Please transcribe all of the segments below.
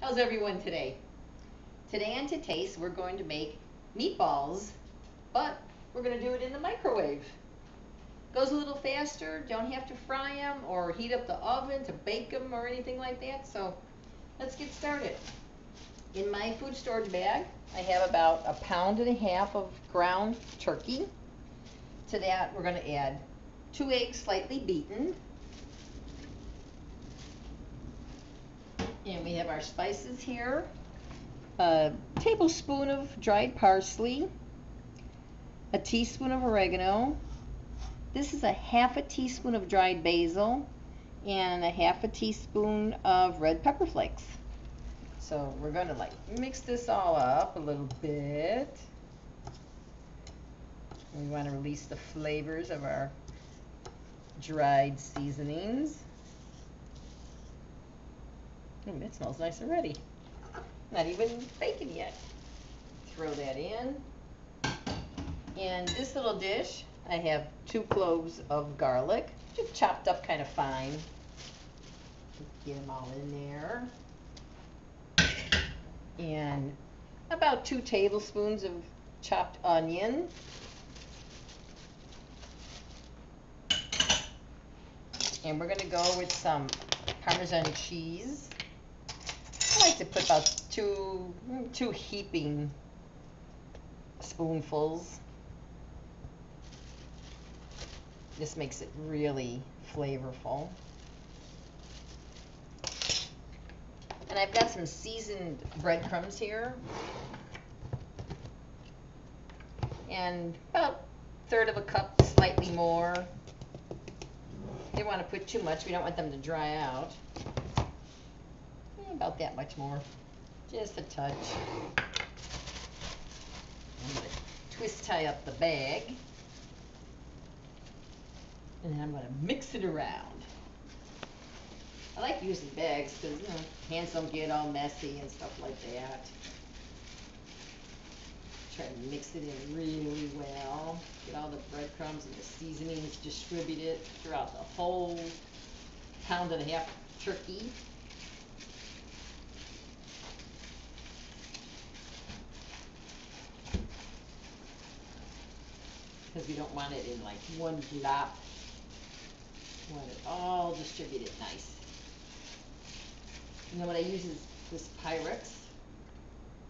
How's everyone today? Today on To Taste, we're going to make meatballs, but we're going to do it in the microwave. Goes a little faster, don't have to fry them or heat up the oven to bake them or anything like that. So let's get started. In my food storage bag, I have about 1.5 pounds of ground turkey. To that, we're going to add 2 eggs slightly beaten. And we have our spices here. A tablespoon of dried parsley, a teaspoon of oregano. This is a 1/2 teaspoon of dried basil and a 1/2 teaspoon of red pepper flakes. So we're going to mix this all up a little bit. We want to release the flavors of our dried seasonings. Ooh, that smells nice already. Not even bacon yet. Throw that in. In this little dish, I have 2 cloves of garlic, just chopped up kind of fine. Get them all in there. And about 2 tablespoons of chopped onion. And we're going to go with some Parmesan cheese. I like to put about two heaping spoonfuls. This makes it really flavorful. And I've got some seasoned breadcrumbs here. And about 1/3 cup, slightly more. You don't want to put too much. We don't want them to dry out. About that much more. Just a touch. I'm going to twist tie up the bag. And then I'm going to mix it around. I like using bags because, hands don't get all messy and stuff like that. Try to mix it in really well. Get all the breadcrumbs and the seasonings distributed throughout the whole 1.5 pound turkey. Because we don't want it in one glop. We want it all distributed nice. And then what I use is this Pyrex.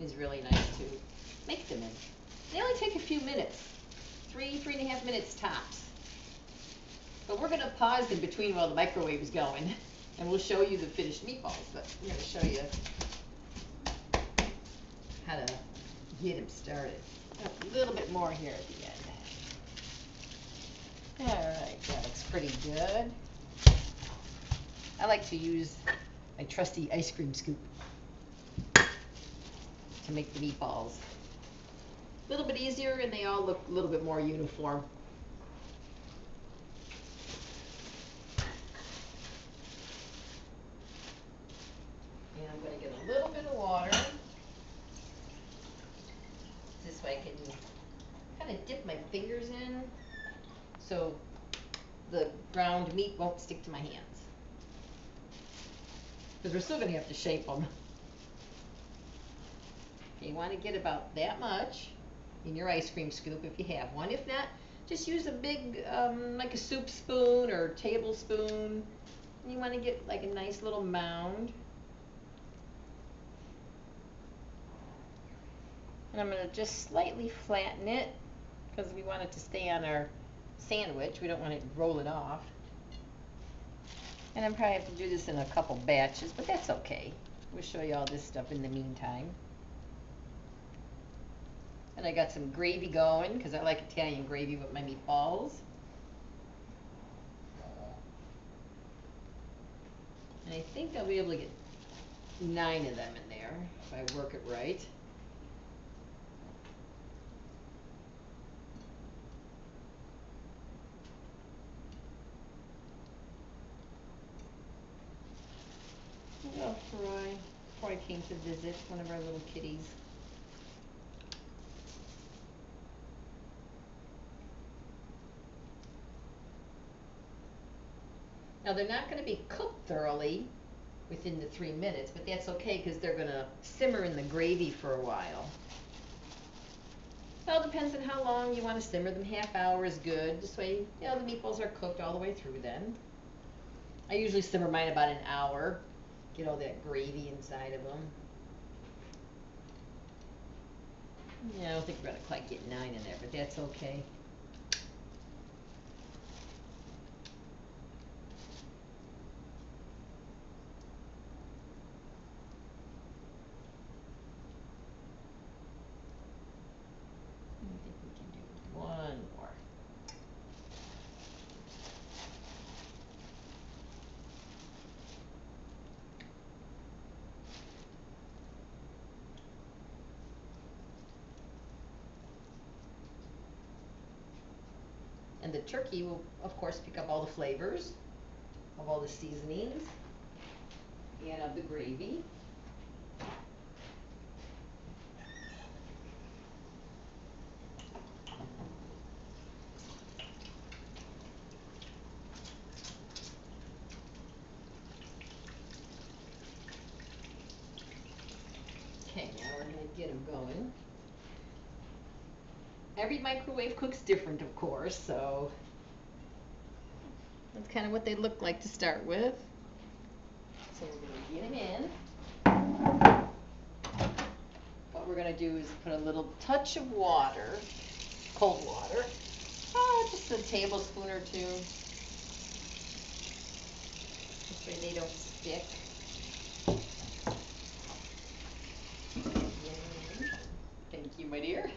Is really nice to make them in. They only take a few minutes. 3.5 minutes tops. But we're going to pause in between while the microwave is going. And we'll show you the finished meatballs. But I'm going to show you how to get them started. A little bit more here at the end. Alright, that looks pretty good. I like to use my trusty ice cream scoop to make the meatballs. A little bit easier and they all look a little bit more uniform. And I'm going to get a little bit of water. This way I can kind of dip my fingers in so the ground meat won't stick to my hands. Because we're still going to have to shape them. Okay, you want to get about that much in your ice cream scoop if you have one. If not, just use a big, like a soup spoon or tablespoon. And you want to get like a nice little mound. And I'm going to just slightly flatten it because we want it to stay on our sandwich. We don't want it to roll it off. And I probably have to do this in a couple batches, but that's okay. We'll show you all this stuff in the meantime. And I got some gravy going because I like Italian gravy with my meatballs. And I think I'll be able to get 9 of them in there if I work it right. Oh, Troy came to visit, one of our little kitties. Now they're not going to be cooked thoroughly within the 3 minutes, but that's okay because they're gonna simmer in the gravy for a while. It all depends on how long you want to simmer them. Half hour is good. This way, the meatballs are cooked all the way through then. I usually simmer mine about an hour. Get all that gravy inside of them. Yeah, I don't think we're going to quite get 9 in there, but that's okay. I think we can do 1 more. And the turkey will, of course, pick up all the flavors of all the seasonings and of the gravy. Okay, now we're going to get them going. Every microwave cooks different, of course, so that's kind of what they look like to start with. So we're going to get them in. What we're going to do is put a little touch of water, cold water, just a tablespoon or 2. This way they don't stick. Thank you, my dear.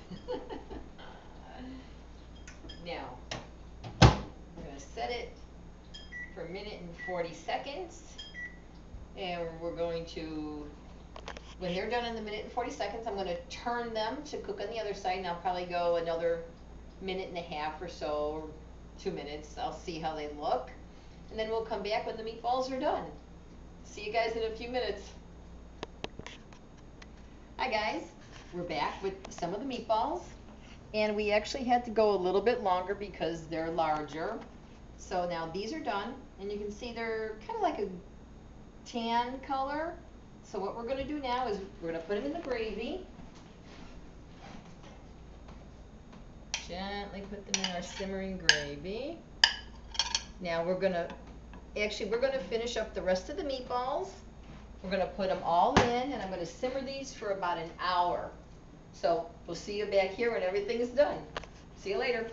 Now, we're going to set it for 1 minute and 40 seconds. And we're going to, when they're done in the 1 minute and 40 seconds, I'm going to turn them to cook on the other side. And I'll probably go another 1.5 minutes or so, or 2 minutes. I'll see how they look. And then we'll come back when the meatballs are done. See you guys in a few minutes. Hi guys, we're back with some of the meatballs. And we actually had to go a little bit longer because they're larger. So now these are done, and you can see they're kind of like a tan color. So what we're going to do now is we're going to put them in the gravy. Gently put them in our simmering gravy. Now we're going to finish up the rest of the meatballs. We're going to put them all in, and I'm going to simmer these for about an hour. So we'll see you back here when everything is done. See you later.